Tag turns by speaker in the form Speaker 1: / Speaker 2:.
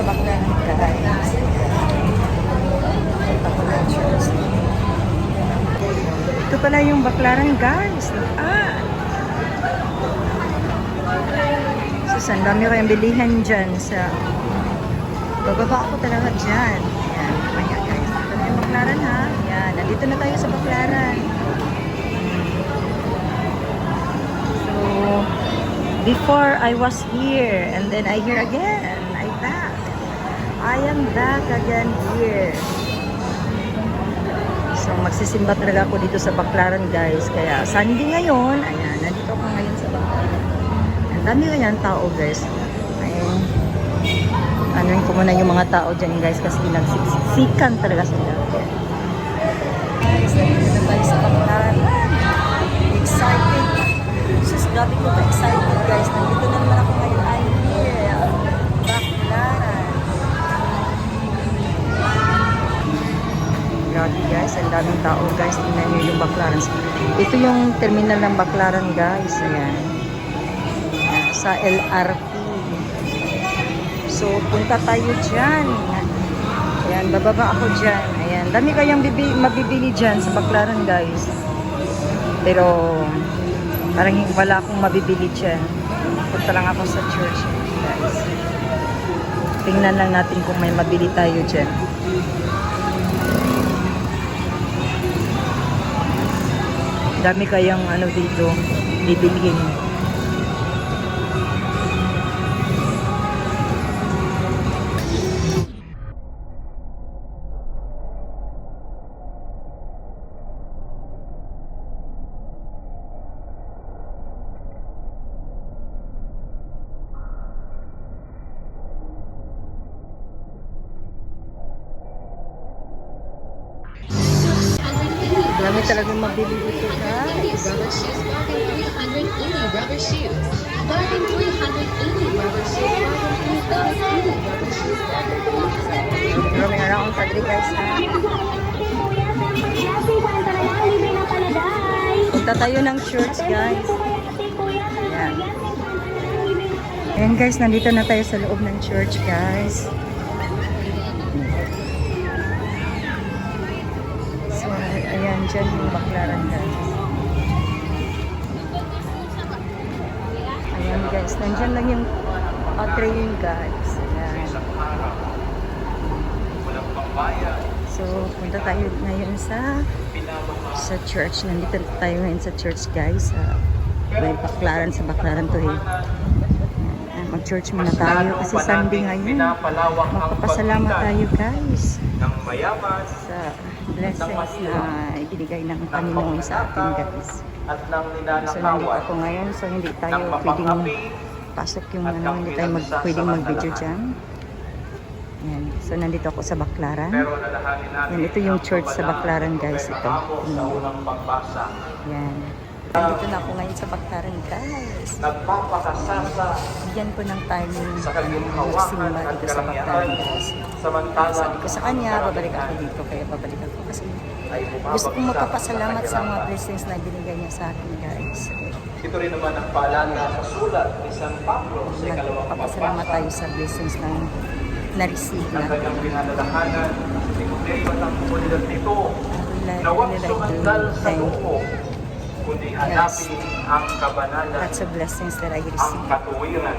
Speaker 1: sa Baclaran, guys. Punta ko ng church. Ito pala yung Baclaran, guys. So, ang dami kayong bilihan dyan sa... Bababa ako talaga dyan. Ayan, kaya guys. Ito na yung Baclaran, ha? Ayan, nandito na tayo sa Baclaran. So, before I was here, and then I here again. I am back again here. So, magsisimba talaga ako dito sa Baclaran, guys. Kaya, Sunday ngayon. Ayan, nandito ako ngayon sa Baclaran. Ang dami ngayon tao, guys. Ayan. Anuin ko muna yung mga tao dyan, guys, kasi nagsiksikan talaga sila. Guys, nandito na tayo sa Baclaran. Excited. Sus, grabe ko ka-excited, guys. Nandito na naman ako ngayon. I'm here. Baclaran. Grabe, guys. Ang daming tao, guys. Tingnan nyo yung Baclaran. Ito yung terminal ng Baclaran, guys. Ayan. Sa LRT. So, punta tayo dyan. Ayan, bababa ako dyan. Ayan, dami kayang mabibili dyan sa Baclaran, guys. Pero, parang wala akong mabibili dyan. Punta lang ako sa church, guys. Tingnan lang natin kung may mabili tayo dyan. Dami kayang ano dito, bibilhin. Dami talagang mabili dito, guys.
Speaker 2: Rubber shoes, bargain 380 rubber shoes. Bargain 380 rubber shoes. Bargain 380 rubber shoes.
Speaker 1: Roaming around sa dito, guys, ha? Punta tayo ng church, guys. Ayan. Ayan, guys, nandito na tayo sa loob ng church, guys. So, ayan, dyan yung Baclaran, guys. Ayan, guys, nandyan lang yung train, guys. Ayan. So, punta tayo ngayon sa church. Nandito tayo ngayon sa church, guys. May Baclaran sa Baclaran to, eh. Mag-church muna tayo kasi Sunday ngayon. Magpapasalamat tayo, guys, sa blessings na ibinigay ng Panginoon sa atin, guys. So, nandito ako ngayon. So, hindi tayo pwedeng pasok yung hindi tayo pwedeng mag-video dyan. Ayan. So, nandito ako sa Baclaran. Ayan, ito yung church sa Baclaran, guys. Ito. Ayan. Nandito na ako ngayon sa Baclaran, guys. Bigyan ko ng time magsimba dito sa Baclaran, guys. Sabi ko sa kanya, babalik ako dito. Kaya babalik ako kasi gusto kong magpapasalamat sa mga blessings na binigay niya sa akin, guys.
Speaker 3: Ito rin naman ang paalala sa sulat ni San Pablo sa ikalawang
Speaker 1: Magpapasalamat tayo sa blessings na na-receive
Speaker 3: ng
Speaker 1: na.
Speaker 3: kanyang pinadalahanan. Timoteyo at ang komunidad nito na huwag sumandal sa loob, kundi hanapin ang kabanalan,
Speaker 1: Lots of blessings that I
Speaker 3: ang
Speaker 1: received.
Speaker 3: katuwiran.